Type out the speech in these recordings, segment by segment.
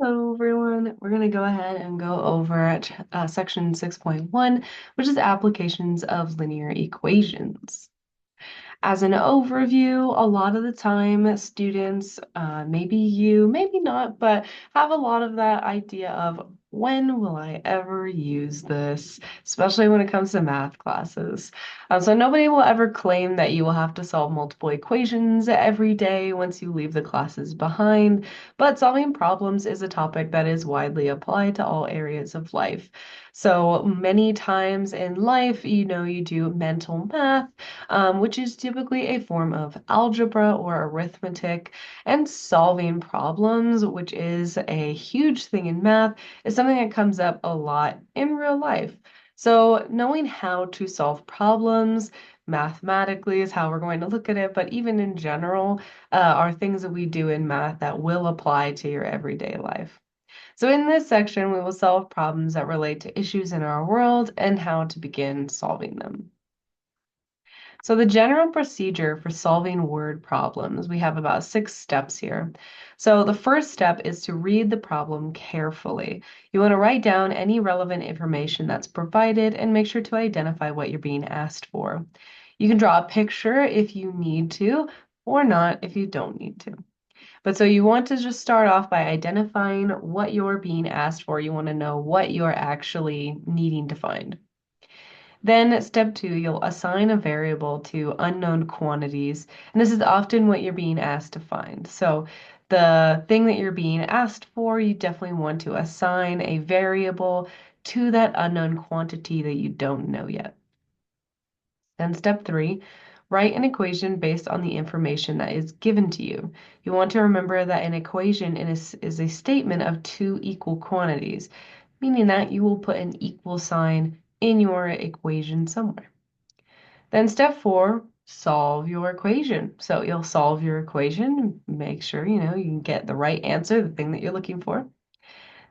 Hello, everyone. We're going to go ahead and go over section 6.1, which is applications of linear equations. As an overview, a lot of the time students, maybe you, maybe not, but have a lot of that idea of when will I ever use this, especially when it comes to math classes. So nobody will ever claim that you will have to solve multiple equations every day once you leave the classes behind, but solving problems is a topic that is widely applied to all areas of life. So many times in life, you do mental math, which is typically a form of algebra or arithmetic, and solving problems, which is a huge thing in math, is something that comes up a lot in real life. So, knowing how to solve problems mathematically is how we're going to look at it, but even in general, are things that we do in math that will apply to your everyday life. So, in this section, we will solve problems that relate to issues in our world and how to begin solving them. So the general procedure for solving word problems, we have about 6 steps here. So the first step is to read the problem carefully. You want to write down any relevant information that's provided and make sure to identify what you're being asked for. You can draw a picture if you need to, or not if you don't need to. But so you want to just start off by identifying what you're being asked for. You want to know what you're actually needing to find. Then step two, you'll assign a variable to unknown quantities. And this is often what you're being asked to find. So the thing that you're being asked for, you definitely want to assign a variable to that unknown quantity that you don't know yet. Then step three, write an equation based on the information that is given to you. You want to remember that an equation is a statement of two equal quantities, meaning that you will put an equal sign in your equation somewhere. Then step four, solve your equation. So you'll solve your equation, make sure you can get the right answer, the thing that you're looking for.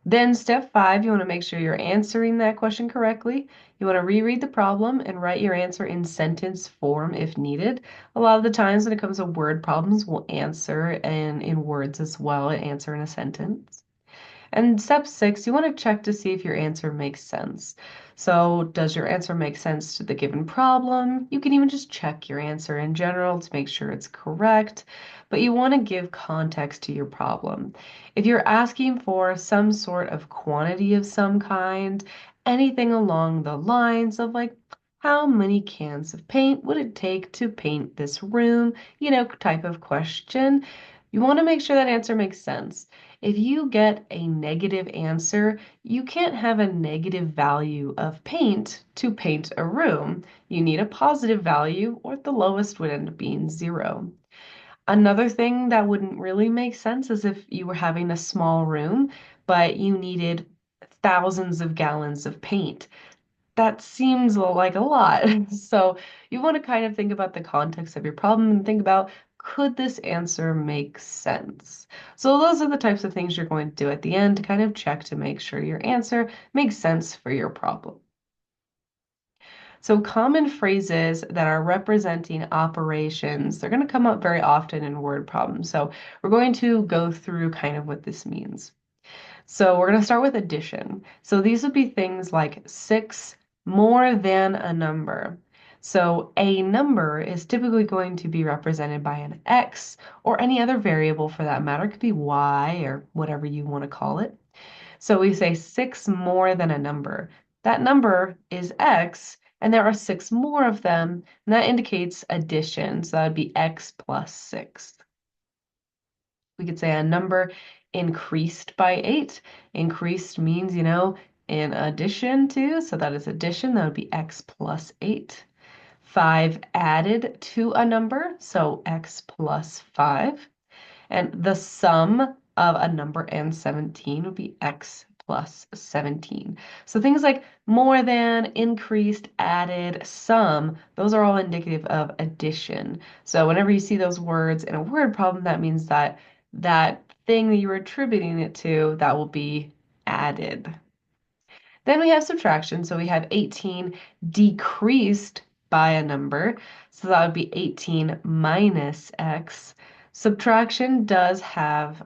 Then step five, you want to make sure you're answering that question correctly. You want to reread the problem and write your answer in sentence form if needed. A lot of the times when it comes to word problems, we'll answer in words as well, and answer in a sentence. And step six, you want to check to see if your answer makes sense. So, does your answer make sense to the given problem? You can even just check your answer in general to make sure it's correct, but you want to give context to your problem. If you're asking for some sort of quantity of some kind, anything along the lines of like, how many cans of paint would it take to paint this room? Type of question. You want to make sure that answer makes sense. If you get a negative answer, you can't have a negative value of paint to paint a room. You need a positive value, or the lowest would end up being 0. Another thing that wouldn't really make sense is if you were having a small room, but you needed thousands of gallons of paint. That seems like a lot. So you want to kind of think about the context of your problem and think about, could this answer make sense? So those are the types of things you're going to do at the end to kind of check to make sure your answer makes sense for your problem. So common phrases that are representing operations, they're going to come up very often in word problems. So we're going to go through kind of what this means. So we're going to start with addition. So these would be things like six more than a number. So a number is typically going to be represented by an x or any other variable for that matter. It could be y or whatever you want to call it. So we say six more than a number. That number is x, and there are six more of them, and that indicates addition. So that would be x plus 6. We could say a number increased by 8. Increased means, in addition to, so that is addition, that would be x plus 8. 5 added to a number, so x plus 5. And the sum of a number and 17 would be x plus 17. So things like more than, increased, added, sum, those are all indicative of addition. So whenever you see those words in a word problem, that means that that thing that you're attributing it to, that will be added. Then we have subtraction. So we have 18 decreased by a number. So that would be 18 minus x. Subtraction does have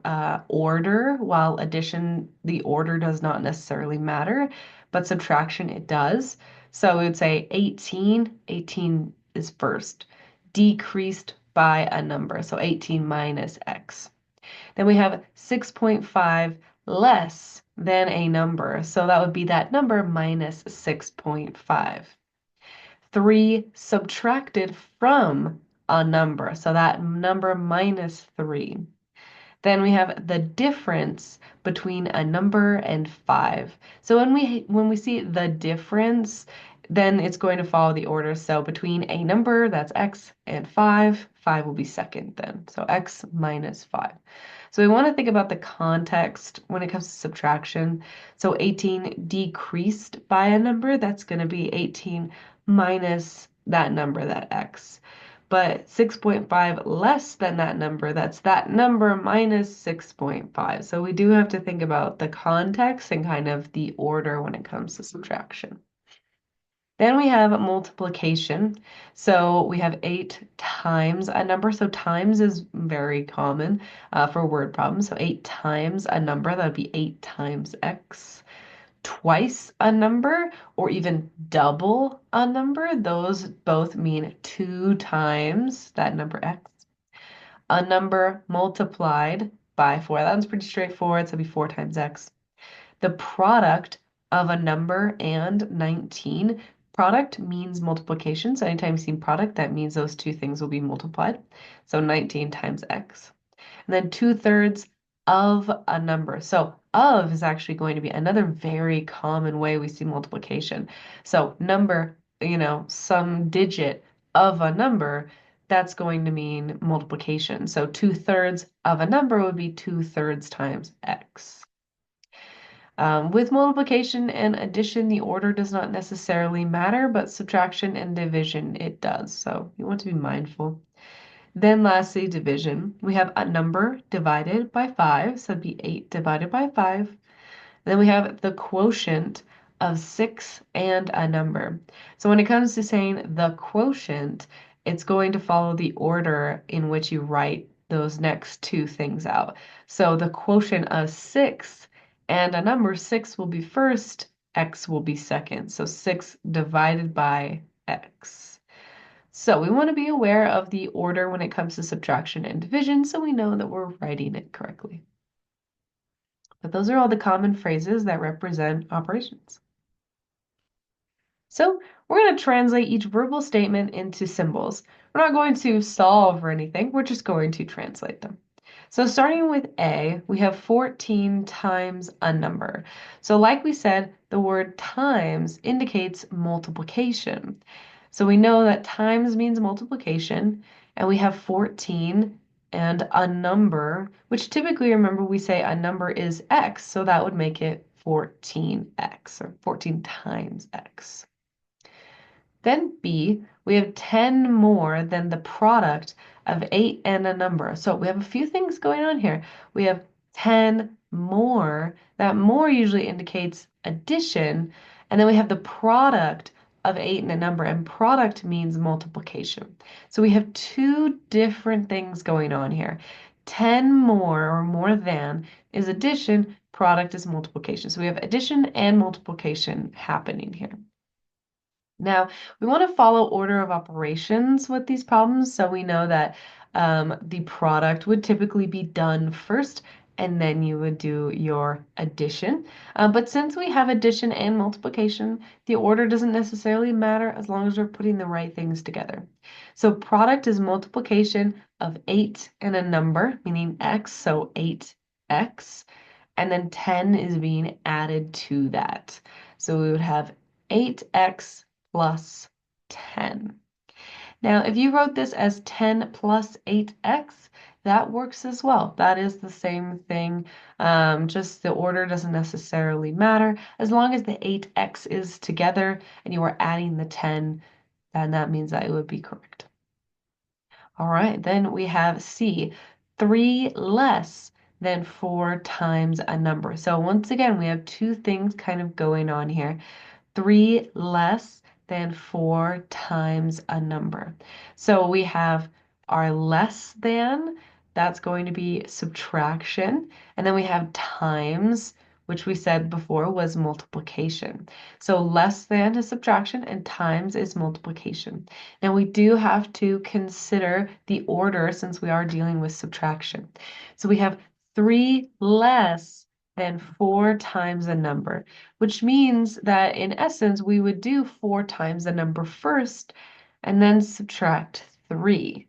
order, while addition, the order does not necessarily matter, but subtraction it does. So we would say 18, 18 is first, decreased by a number. So 18 minus x. Then we have 6.5 less than a number. So that would be that number minus 6.5. 3 subtracted from a number. So that number minus 3. Then we have the difference between a number and 5. So when we see the difference, then it's going to follow the order. So between a number, that's x, and 5, 5 will be second then. So x minus 5. So we want to think about the context when it comes to subtraction. So 18 decreased by a number, that's going to be 18 minus that number, that x. But 6.5 less than that number, that's that number minus 6.5. So we do have to think about the context and kind of the order when it comes to subtraction. Then we have multiplication. So we have 8 times a number. So times is very common for word problems. So 8 times a number, that would be 8 times x. Twice a number or even double a number, those both mean 2 times that number x. A number multiplied by 4, that one's pretty straightforward, so it'd be 4 times x. The product of a number and 19, product means multiplication, so anytime you see product, that means those two things will be multiplied. So 19 times x. And then 2/3 of a number. So of is actually going to be another very common way we see multiplication. So number, some digit of a number, that's going to mean multiplication. So 2/3 of a number would be 2/3 times x. With multiplication and addition, the order does not necessarily matter, but subtraction and division, it does. So you want to be mindful. Then lastly, division. We have a number divided by 5, so it'd be 8 divided by 5. Then we have the quotient of 6 and a number. So when it comes to saying the quotient, it's going to follow the order in which you write those next two things out. So the quotient of 6 and a number, 6 will be first, x will be second. So 6 divided by x. So we want to be aware of the order when it comes to subtraction and division so we know that we're writing it correctly. But those are all the common phrases that represent operations. So we're going to translate each verbal statement into symbols. We're not going to solve or anything, we're just going to translate them. So starting with A, we have 14 times a number. So like we said, the word times indicates multiplication. So we know that times means multiplication, and we have 14 and a number, which typically, remember, we say a number is x, so that would make it 14x, or 14 times x. Then B, we have 10 more than the product of 8 and a number. So we have a few things going on here. We have 10 more. That more usually indicates addition. And then we have the product of 8 and a number, and product means multiplication. So we have two different things going on here. 10 more or more than is addition, product is multiplication. So we have addition and multiplication happening here. Now, we want to follow order of operations with these problems, so we know that the product would typically be done first, and then you would do your addition. But since we have addition and multiplication, the order doesn't necessarily matter as long as we're putting the right things together. So product is multiplication of 8 and a number, meaning x, so 8x, and then 10 is being added to that. So we would have 8x plus 10. Now, if you wrote this as 10 plus 8x, that works as well. That is the same thing, just the order doesn't necessarily matter. As long as the 8x is together and you are adding the 10, then that means that it would be correct. All right, then we have C, 3 less than 4 times a number. So once again, we have two things kind of going on here. 3 less than 4 times a number. So we have our less than, that's going to be subtraction. And then we have times, which we said before was multiplication. So less than is subtraction and times is multiplication. Now we do have to consider the order since we are dealing with subtraction. So we have 3 less than 4 times a number, which means that in essence, we would do 4 times the number first and then subtract 3.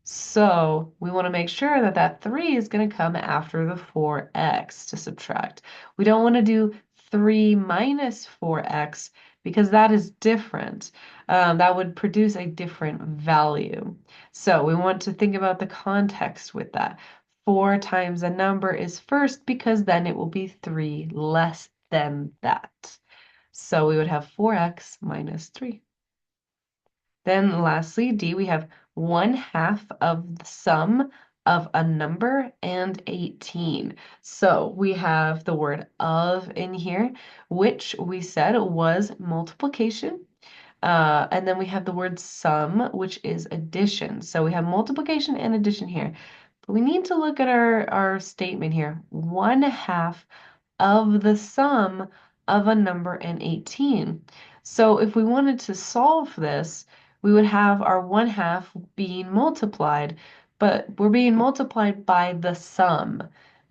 So we want to make sure that that 3 is going to come after the 4x to subtract. We don't want to do 3 minus 4x because that is different. That would produce a different value. So we want to think about the context with that. 4 times a number is first because then it will be 3 less than that. So we would have 4x minus 3. Then lastly, D, we have 1/2 of the sum of a number and 18. So we have the word of in here, which we said was multiplication. And then we have the word sum, which is addition. So we have multiplication and addition here. But we need to look at our statement here. 1/2 of the sum of a number and 18. So if we wanted to solve this, we would have our 1/2 being multiplied, but we're being multiplied by the sum,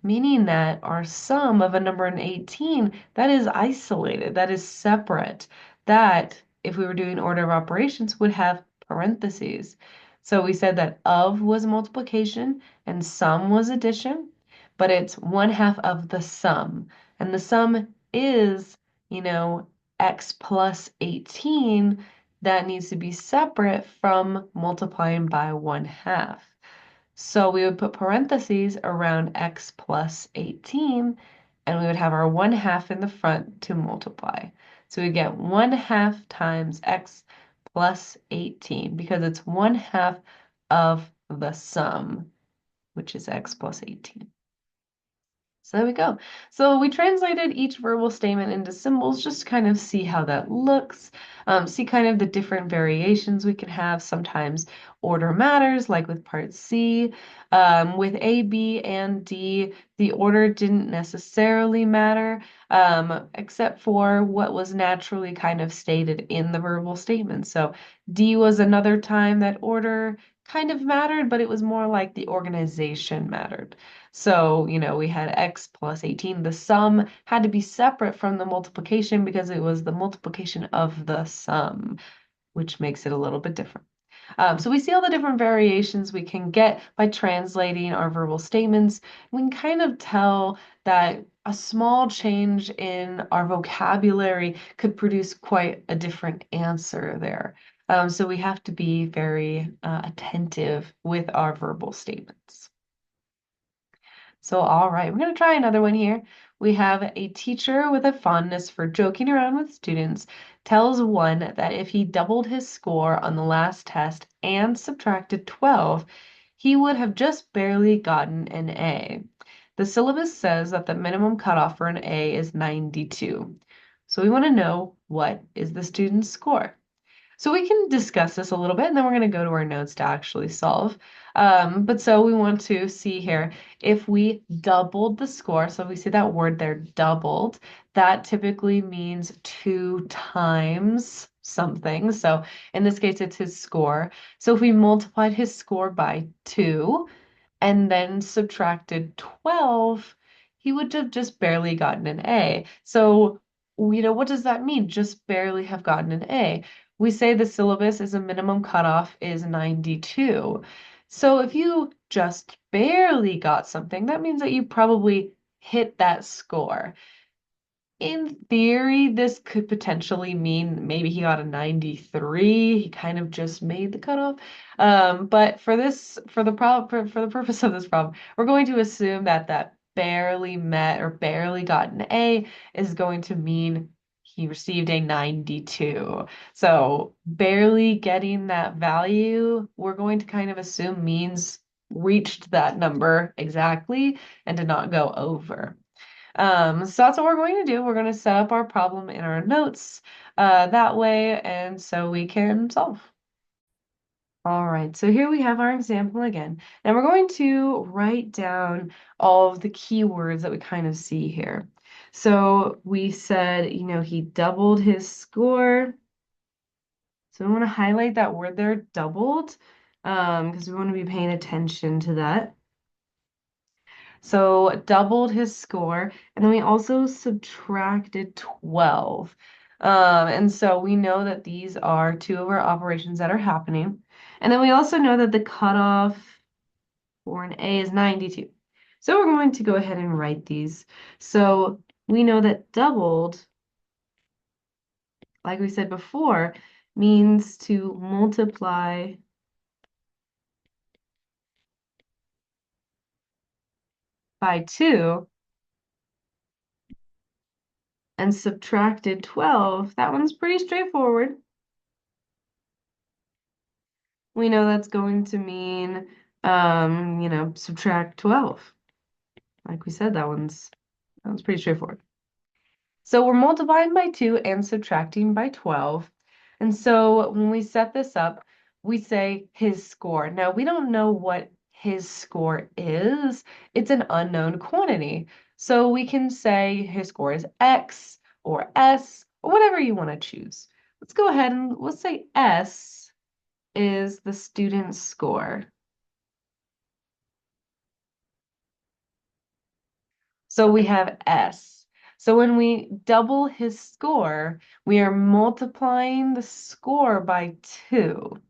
meaning that our sum of a number and 18, that is isolated, that is separate. That, if we were doing order of operations, would have parentheses. So we said that of was multiplication and sum was addition, but it's 1/2 of the sum. And the sum is, x plus 18. That needs to be separate from multiplying by 1/2. So we would put parentheses around x plus 18, and we would have our 1/2 in the front to multiply. So we get 1/2 times x plus 18 because it's 1/2 of the sum, which is x plus 18. So there we go. So we translated each verbal statement into symbols just to kind of see how that looks, see kind of the different variations we can have. Sometimes order matters, like with part C. With A, B, and D, the order didn't necessarily matter, except for what was naturally kind of stated in the verbal statement. So D was another time that order kind of mattered, but it was more like the organization mattered. So, we had x plus 18. The sum had to be separate from the multiplication because it was the multiplication of the sum, which makes it a little bit different. So we see all the different variations we can get by translating our verbal statements. We can kind of tell that a small change in our vocabulary could produce quite a different answer there. So we have to be very attentive with our verbal statements. So, all right, we're going to try another one here. We have a teacher with a fondness for joking around with students tells one that if he doubled his score on the last test and subtracted 12, he would have just barely gotten an A. The syllabus says that the minimum cutoff for an A is 92. So we want to know, what is the student's score? So we can discuss this a little bit, and then we're going to go to our notes to actually solve. But so we want to see here, if we doubled the score, so we see that word there, doubled, that typically means 2 times something. So in this case, it's his score. So if we multiplied his score by 2, and then subtracted 12, he would have just barely gotten an A. So, what does that mean? Just barely have gotten an A. We say the syllabus is a minimum cutoff is 92. So if you just barely got something, that means that you probably hit that score. In theory, this could potentially mean maybe he got a 93. He kind of just made the cutoff. But for the purpose of this problem, we're going to assume that that barely met or barely got an A is going to mean he received a 92. So barely getting that value, we're going to kind of assume means reached that number exactly and did not go over. So that's what we're going to do. We're going to set up our problem in our notes that way, and so we can solve. All right, so here we have our example again. And we're going to write down all of the keywords that we kind of see here. So we said, he doubled his score. So we want to highlight that word there, doubled, because we want to be paying attention to that. So doubled his score, and then we also subtracted 12. And so we know that these are two of our operations that are happening. And then we also know that the cutoff for an A is 92. So we're going to go ahead and write these. So we know that doubled, like we said before, means to multiply by 2 and subtracted 12. That one's pretty straightforward. We know that's going to mean, subtract 12. Like we said, that one's pretty straightforward. So we're multiplying by 2 and subtracting by 12. And so when we set this up, we say his score. Now, we don't know what his score is. It's an unknown quantity. So we can say his score is X or S or whatever you want to choose. Let's go ahead and let's say S is the student's score. So we have S. So when we double his score, we are multiplying the score by 2.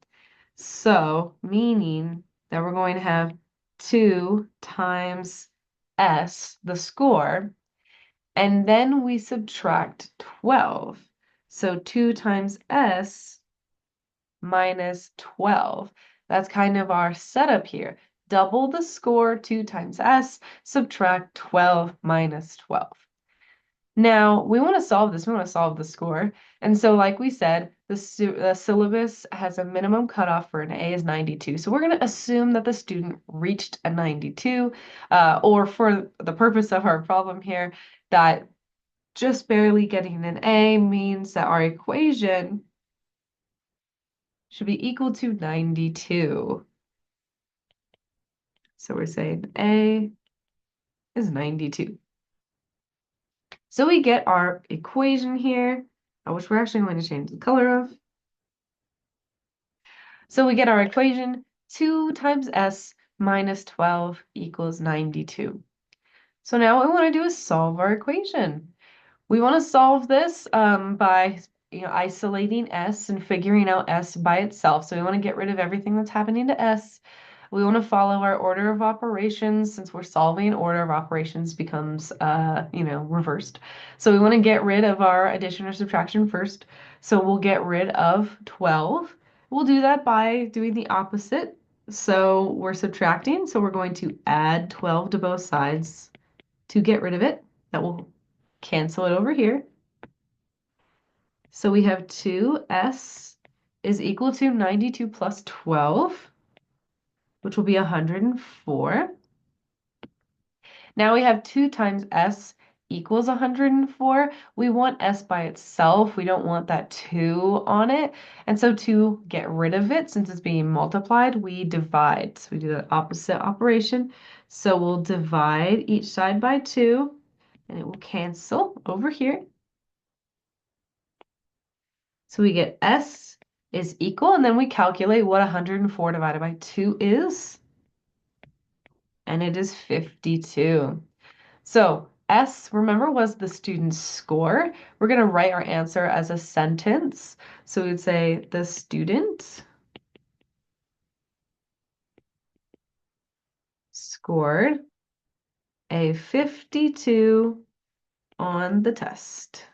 So meaning that we're going to have 2 times S, the score, and then we subtract 12. So 2 times S minus 12. That's kind of our setup here. Double the score 2 times S, subtract 12 minus 12. Now, we want to solve this. We want to solve the score. And so, like we said, the syllabus has a minimum cutoff for an A is 92. So we're going to assume that the student reached a 92, or for the purpose of our problem here, that just barely getting an A means that our equation should be equal to 92. So we're saying A is 92. So we get our equation here, which we're actually going to change the color of. So we get our equation 2 times S minus 12 equals 92. So now what we want to do is solve our equation. We want to solve this by isolating S and figuring out S by itself. So we want to get rid of everything that's happening to S. We want to follow our order of operations. Since we're solving, order of operations becomes reversed. So we want to get rid of our addition or subtraction first. So we'll get rid of 12. We'll do that by doing the opposite. So we're subtracting, so we're going to add 12 to both sides to get rid of it. That will cancel it over here. So we have 2s is equal to 92 plus 12, which will be 104. Now we have 2 times s equals 104. We want s by itself. We don't want that 2 on it. And so to get rid of it, since it's being multiplied, we divide. So we do the opposite operation. So we'll divide each side by 2, and it will cancel over here. So we get S is equal, and then we calculate what 104 divided by 2 is, and it is 52. So S, remember, was the student's score. We're going to write our answer as a sentence. So we'd say the student scored a 52 on the test.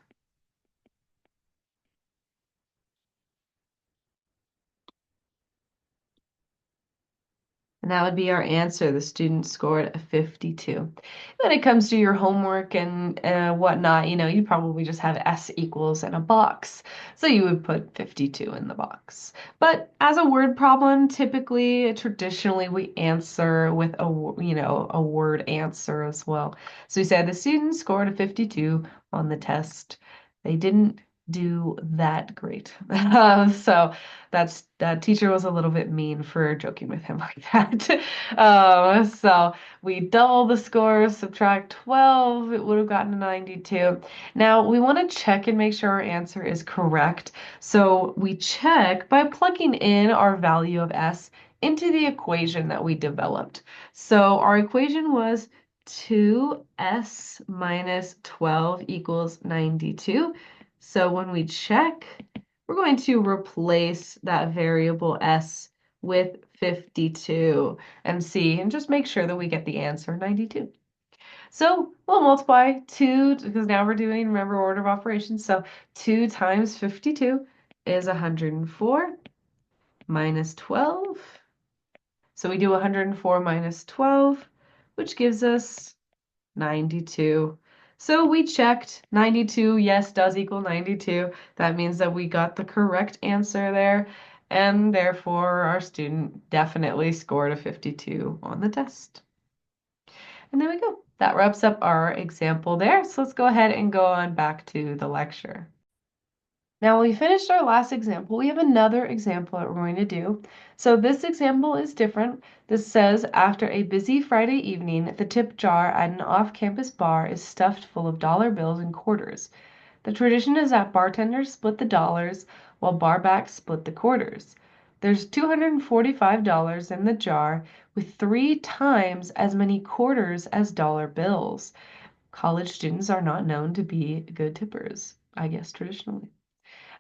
And that would be our answer. The student scored a 52. When it comes to your homework and whatnot, you probably just have S equals in a box. So you would put 52 in the box. But as a word problem, traditionally, we answer with a word answer as well. So we said the student scored a 52 on the test. They didn't do that great. So that teacher was a little bit mean for joking with him like that. So we double the scores, subtract 12, it would have gotten a 92. Now we want to check and make sure our answer is correct. So we check by plugging in our value of s into the equation that we developed. So our equation was 2s minus 12 equals 92. So when we check, we're going to replace that variable s with 52 and see, and just make sure that we get the answer 92. So we'll multiply 2, because now we're doing, remember, order of operations. So 2 times 52 is 104 minus 12. So we do 104 minus 12, which gives us 92. So we checked 92, yes, does equal 92. That means that we got the correct answer there, and therefore our student definitely scored a 52 on the test. And there we go. That wraps up our example there. So let's go ahead and go on back to the lecture. Now we finished our last example. We have another example that we're going to do. So this example is different. This says, after a busy Friday evening, the tip jar at an off-campus bar is stuffed full of dollar bills and quarters. The tradition is that bartenders split the dollars while barbacks split the quarters. There's $245 in the jar with 3 times as many quarters as dollar bills. College students are not known to be good tippers, I guess traditionally.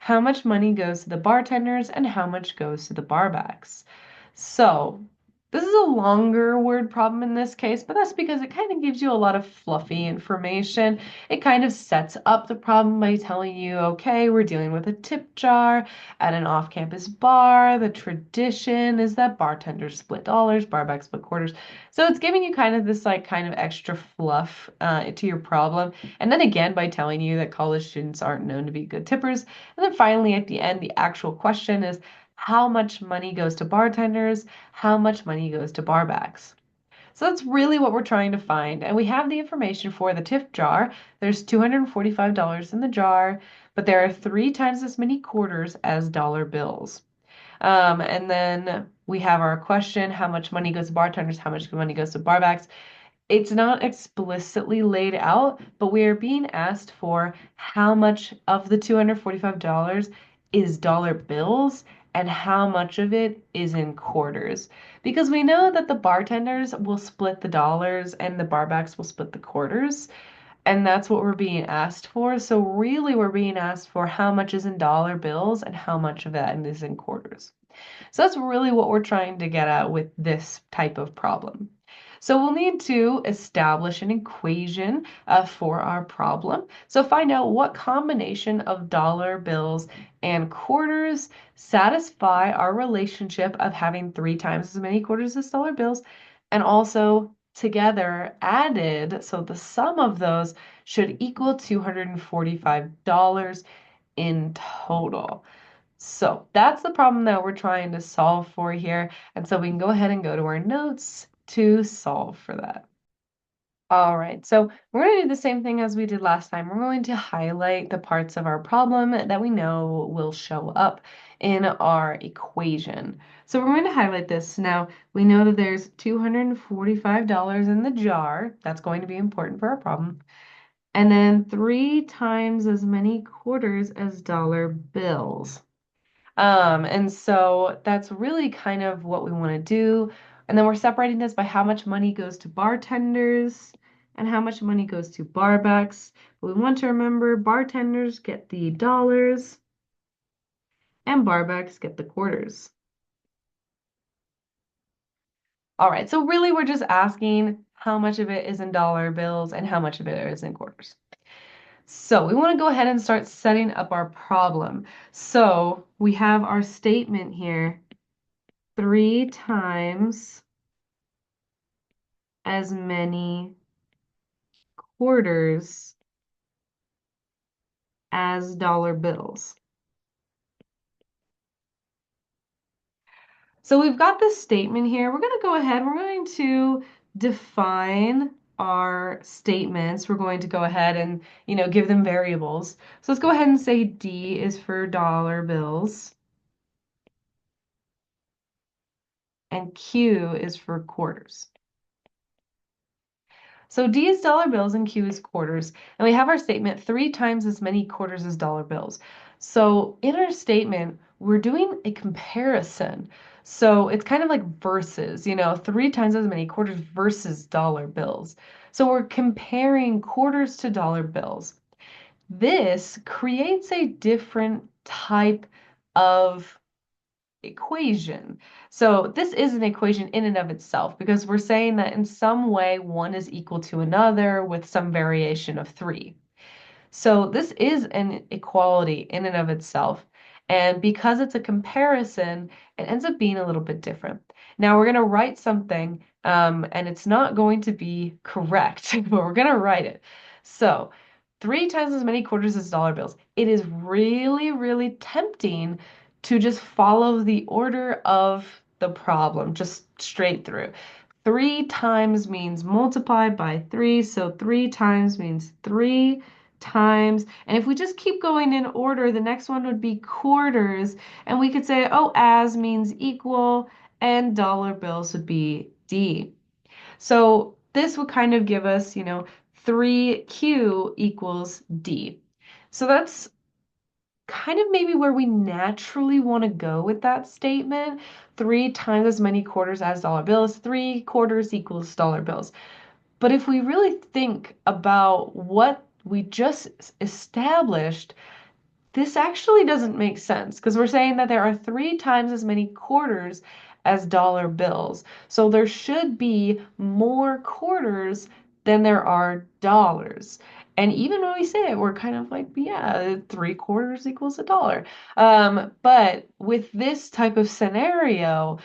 How much money goes to the bartenders and how much goes to the barbacks? So this is a longer word problem in this case, but that's because it kind of gives you a lot of fluffy information. It kind of sets up the problem by telling you, okay, we're dealing with a tip jar at an off-campus bar. The tradition is that bartenders split dollars, barbacks split quarters. So it's giving you kind of this like kind of extra fluff to your problem. And then again, by telling you that college students aren't known to be good tippers. And then finally, at the end, the actual question is, how much money goes to bartenders? How much money goes to barbacks? So that's really what we're trying to find. And we have the information for the tip jar. There's $245 in the jar, but there are 3 times as many quarters as dollar bills. And then we have our question, how much money goes to bartenders? How much money goes to barbacks? It's not explicitly laid out, but we are being asked for how much of the $245 is dollar bills and how much of it is in quarters. Because we know that the bartenders will split the dollars and the barbacks will split the quarters, and that's what we're being asked for. So really we're being asked for how much is in dollar bills and how much of that is in quarters. So that's really what we're trying to get at with this type of problem. So we'll need to establish an equation for our problem. So find out what combination of dollar bills and quarters satisfy our relationship of having 3 times as many quarters as dollar bills, and also together added, so the sum of those should equal $245 in total. So that's the problem that we're trying to solve for here. And so we can go ahead and go to our notes to solve for that. All right, so we're going to do the same thing as we did last time. We're going to highlight the parts of our problem that we know will show up in our equation. So we're going to highlight this. Now, we know that there's $245 in the jar. That's going to be important for our problem. And then 3 times as many quarters as dollar bills. And so that's really kind of what we want to do. And then we're separating this by how much money goes to bartenders and how much money goes to barbacks. But we want to remember bartenders get the dollars and barbacks get the quarters. All right, so really we're just asking how much of it is in dollar bills and how much of it is in quarters. So we want to go ahead and start setting up our problem. So we have our statement here, 3 times as many quarters as dollar bills. So we've got this statement here. We're going to go ahead, we're going to define our statements, we're going to go ahead and, give them variables. So let's go ahead and say D is for dollar bills and Q is for quarters. So D is dollar bills and Q is quarters. And we have our statement 3 times as many quarters as dollar bills. So in our statement, we're doing a comparison. So it's kind of like versus, 3 times as many quarters versus dollar bills. So we're comparing quarters to dollar bills. This creates a different type of equation. So this is an equation in and of itself because we're saying that in some way one is equal to another with some variation of 3. So this is an equality in and of itself. And because it's a comparison, it ends up being a little bit different. Now we're going to write something, and it's not going to be correct, but we're going to write it. So 3 times as many quarters as dollar bills. It is really, really tempting to just follow the order of the problem, just straight through. 3 times means multiplied by 3, so 3 times means 3 times. And if we just keep going in order, the next one would be quarters. And we could say, oh, as means equal, and dollar bills would be D. So this would kind of give us, 3Q equals D. So that's kind of maybe where we naturally want to go with that statement. 3 times as many quarters as dollar bills, 3 quarters equals dollar bills. But if we really think about what we just established, this actually doesn't make sense because we're saying that there are 3 times as many quarters as dollar bills. So there should be more quarters than there are dollars. And even when we say it, we're kind of like, yeah, 3 quarters equals a dollar. But with this type of scenario,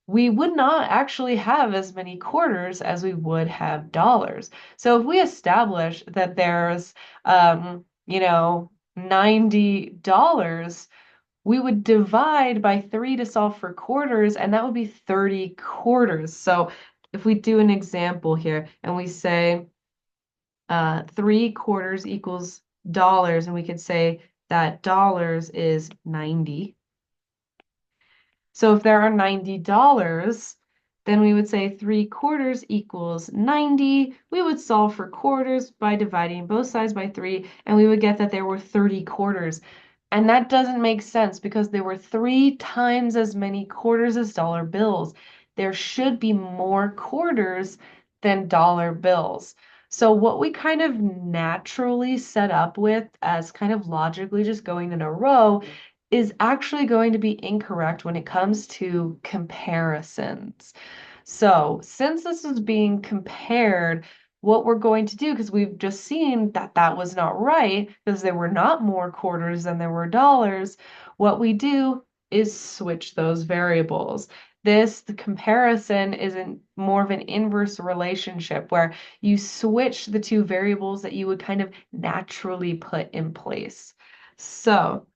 we would not actually have as many quarters as we would have dollars. So if we establish that there's, $90, we would divide by 3 to solve for quarters, and that would be 30 quarters. So if we do an example here and we say 3 quarters equals dollars, and we could say that dollars is 90. So if there are $90, then we would say 3 quarters equals 90. We would solve for quarters by dividing both sides by 3, and we would get that there were 30 quarters. And that doesn't make sense because there were 3 times as many quarters as dollar bills. There should be more quarters than dollar bills. So what we kind of naturally set up with as kind of logically just going in a row is actually going to be incorrect when it comes to comparisons. So, since this is being compared, what we're going to do, because we've just seen that that was not right, because there were not more quarters than there were dollars, what we do is switch those variables. The comparison isn't more of an inverse relationship where you switch the two variables that you would kind of naturally put in place. So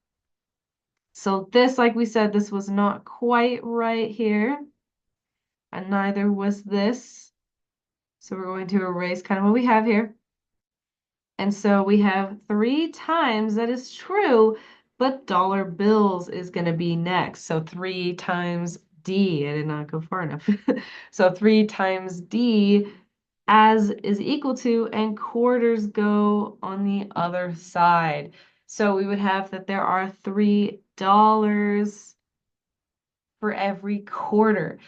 this, like we said, this was not quite right here, and neither was this. So we're going to erase kind of what we have here. And so we have 3 times, that is true, but dollar bills is going to be next. So 3 times D, I did not go far enough. So 3 times D as is equal to, and quarters go on the other side. So we would have that there are $3 for every quarter.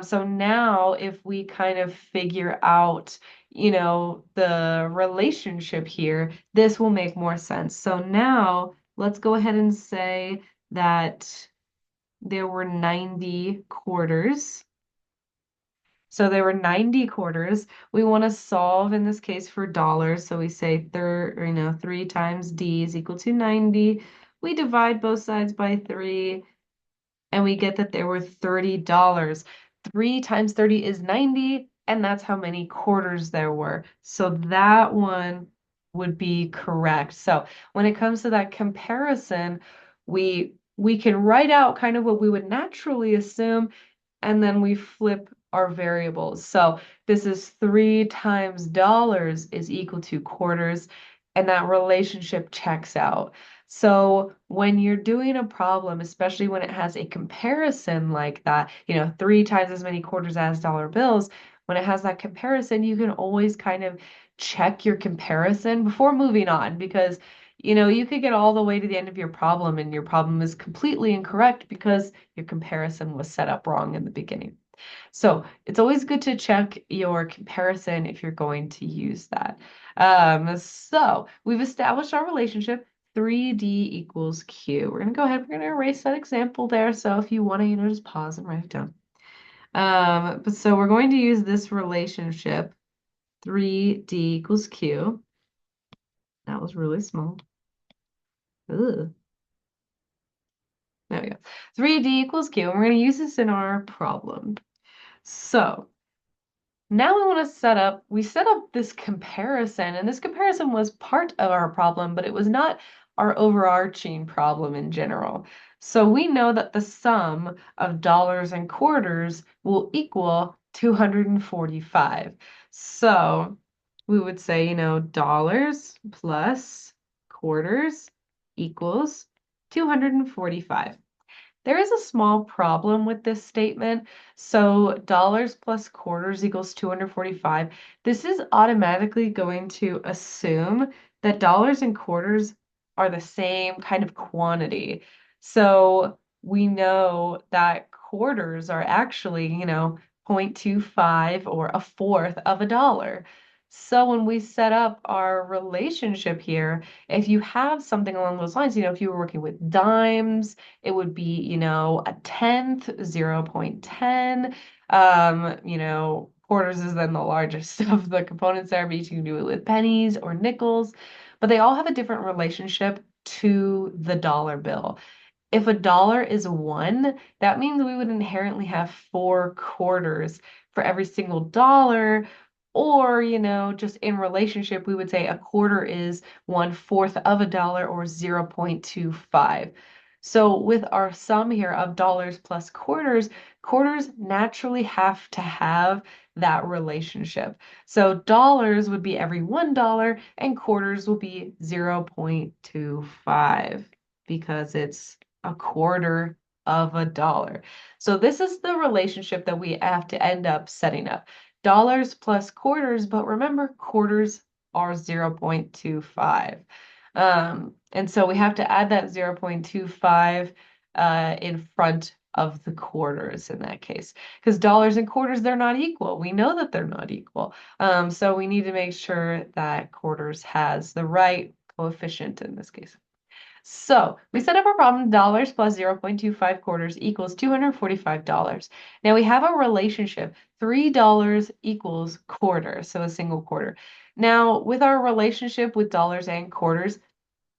So now if we kind of figure out, the relationship here, this will make more sense. So now let's go ahead and say that there were 90 quarters. So there were 90 quarters. We want to solve in this case for dollars. So we say 3 times D is equal to 90. We divide both sides by 3, and we get that there were $30. 3 times 30 is 90, and that's how many quarters there were. So that one would be correct. So when it comes to that comparison, we can write out kind of what we would naturally assume, and then we flip our variables. So this is 3 times dollars is equal to quarters, and that relationship checks out. So when you're doing a problem, especially when it has a comparison like that, 3 times as many quarters as dollar bills, when it has that comparison, you can always kind of check your comparison before moving on because you could get all the way to the end of your problem and your problem is completely incorrect because your comparison was set up wrong in the beginning. So it's always good to check your comparison if you're going to use that. So we've established our relationship. 3D equals Q. We're going to go ahead. We're going to erase that example there. So if you want to, just pause and write it down. But so we're going to use this relationship. 3D equals Q. That was really small. Ugh. There we go. 3D equals Q. And we're going to use this in our problem. So now we set up this comparison, and this comparison was part of our problem, but it was not our overarching problem in general. So we know that the sum of dollars and quarters will equal 245. So we would say, dollars plus quarters equals 245. There is a small problem with this statement. So dollars plus quarters equals 245. This is automatically going to assume that dollars and quarters are the same kind of quantity. So we know that quarters are actually, 0.25 or a fourth of a dollar. So when we set up our relationship here, if you have something along those lines, if you were working with dimes, it would be, a tenth, 0.10. Quarters is then the largest of the components there, but you can do it with pennies or nickels, but they all have a different relationship to the dollar bill. If a dollar is one, that means we would inherently have 4 quarters for every single dollar. Or, just in relationship, we would say a quarter is 1/4 of a dollar or 0.25. So with our sum here of dollars plus quarters, quarters naturally have to have that relationship. So dollars would be every $1 and quarters will be 0.25 because it's a quarter of a dollar. So this is the relationship that we have to end up setting up. Dollars plus quarters, but remember, quarters are 0.25. And so we have to add that 0.25 in front of the quarters in that case. Because dollars and quarters, they're not equal. We know that they're not equal. So we need to make sure that quarters has the right coefficient in this case. So we set up our problem, dollars plus 0.25 quarters equals $245. Now we have a relationship, $3 equals quarter, so a single quarter. Now with our relationship with dollars and quarters,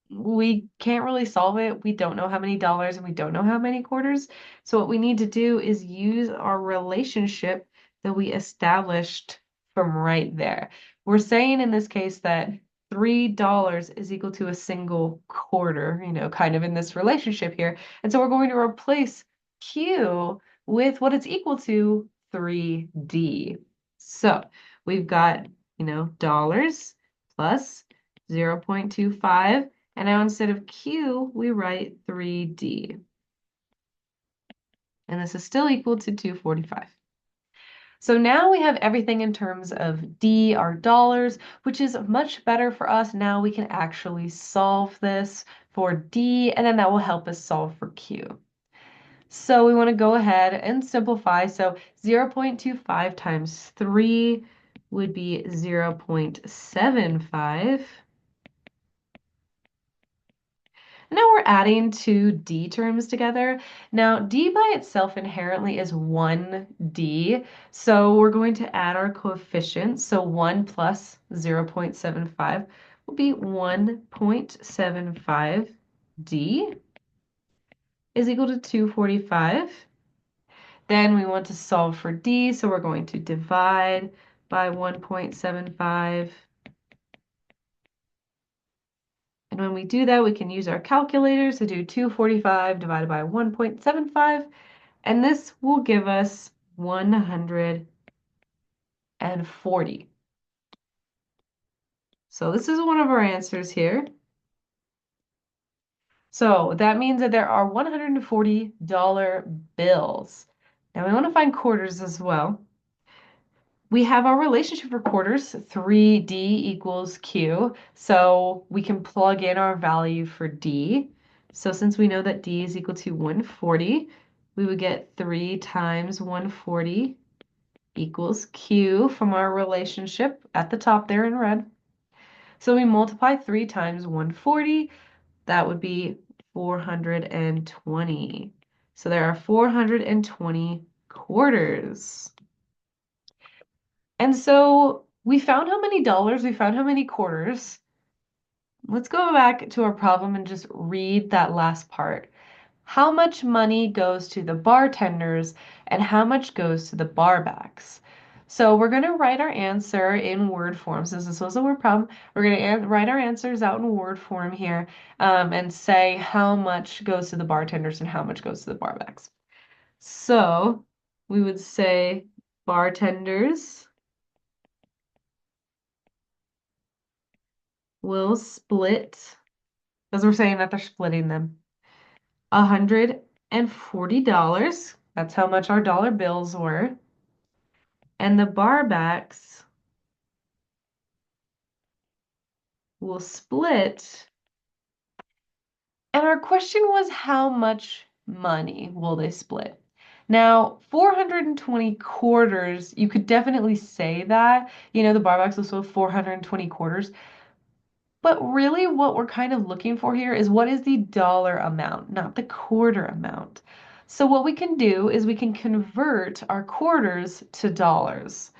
we can't really solve it. We don't know how many dollars and we don't know how many quarters. So what we need to do is use our relationship that we established from right there. We're saying in this case that $3 is equal to a single quarter, kind of in this relationship here. And so we're going to replace Q with what it's equal to, 3D. So we've got, dollars plus 0.25. And now instead of Q, we write 3D. And this is still equal to 245. So now we have everything in terms of D, our dollars, which is much better for us. Now we can actually solve this for D, and then that will help us solve for Q. So we want to go ahead and simplify. So 0.25 times 3 would be 0.75. Now we're adding two D terms together. Now D by itself inherently is 1D, so we're going to add our coefficients. So 1 plus 0.75 will be 1.75 D is equal to 245. Then we want to solve for D, so we're going to divide by 1.75. And when we do that, we can use our calculators to do 245 divided by 1.75, and this will give us 140. So this is one of our answers here. So that means that there are $140 bills. Now we want to find quarters as well. We have our relationship for quarters, 3D equals Q. So we can plug in our value for D. So since we know that D is equal to 140, we would get 3 times 140 equals Q from our relationship at the top there in red. So we multiply 3 times 140, that would be 420. So there are 420 quarters. And so we found how many dollars, we found how many quarters. Let's go back to our problem and just read that last part. How much money goes to the bartenders and how much goes to the barbacks? So we're going to write our answer in word form. Since this was a word problem, we're going to write our answers out in word form here and say how much goes to the bartenders and how much goes to the barbacks. So we would say bartenders will split, because we're saying that they're splitting them, $140. That's how much our dollar bills were. And the barbacks will split. And our question was how much money will they split? Now, 420 quarters, you could definitely say that. You know, the barbacks will split 420 quarters. But really, what we're kind of looking for here is what is the dollar amount, not the quarter amount. So what we can do is we can convert our quarters to dollars.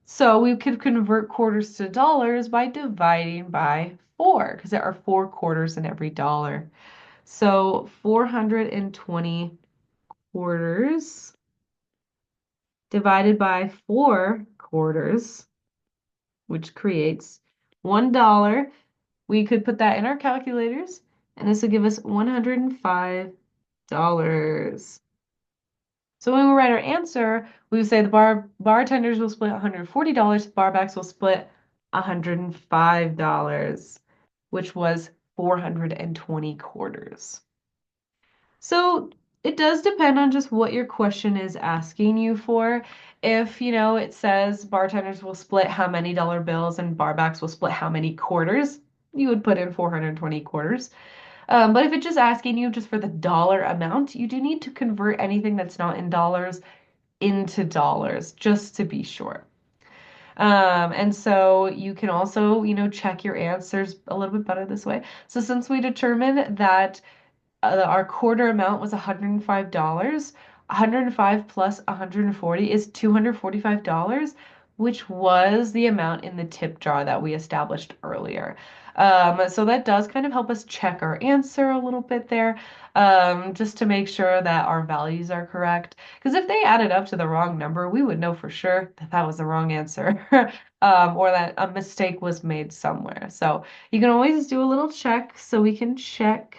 So we could convert quarters to dollars by dividing by 4, because there are 4 quarters in every dollar. So 420 quarters divided by 4 quarters, which creates $1. We could put that in our calculators, and this would give us $105. So when we write our answer, we would say the bartenders will split $140, barbacks will split $105, which was 420 quarters. So it does depend on just what your question is asking you for. If, you know, it says bartenders will split how many dollar bills and barbacks will split how many quarters, you would put in 420 quarters. But if it's just asking you just for the dollar amount, you do need to convert anything that's not in dollars into dollars, just to be sure. And so you can also, you know, check your answers a little bit better this way. So since we determined that our quarter amount was $105, 105 plus 140 is $245, which was the amount in the tip jar that we established earlier. So that does kind of help us check our answer a little bit there, just to make sure that our values are correct. Because if they added up to the wrong number, we would know for sure that that was the wrong answer, or that a mistake was made somewhere. So you can always do a little check so we can check.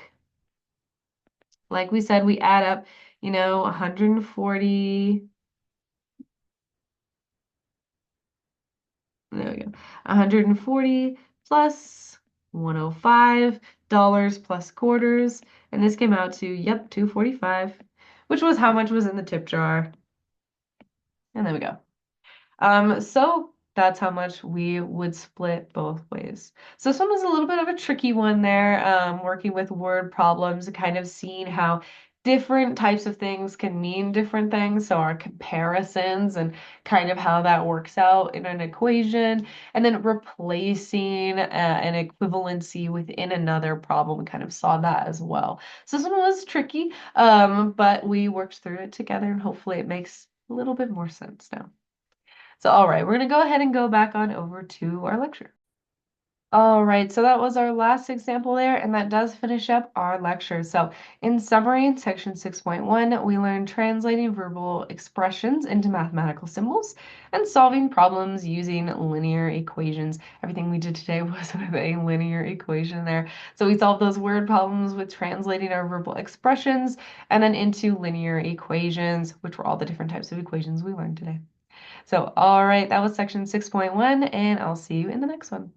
Like we said, we add up, you know, 140, there we go, 140 plus $105 plus quarters, and this came out to, yep, 245, which was how much was in the tip jar. And there we go. So that's how much we would split both ways. So this one was a little bit of a tricky one there, working with word problems, kind of seeing how different types of things can mean different things. So our comparisons and kind of how that works out in an equation, and then replacing an equivalency within another problem, kind of saw that as well. So this one was tricky, but we worked through it together, and hopefully it makes a little bit more sense now. So, all right, we're going to go ahead and go back on over to our lecture. All right, so that was our last example there, and that does finish up our lecture. So, in summary, in section 6.1, we learned translating verbal expressions into mathematical symbols and solving problems using linear equations. Everything we did today was with a linear equation there. So, we solved those word problems with translating our verbal expressions and then into linear equations, which were all the different types of equations we learned today. So, all right, that was section 6.1, and I'll see you in the next one.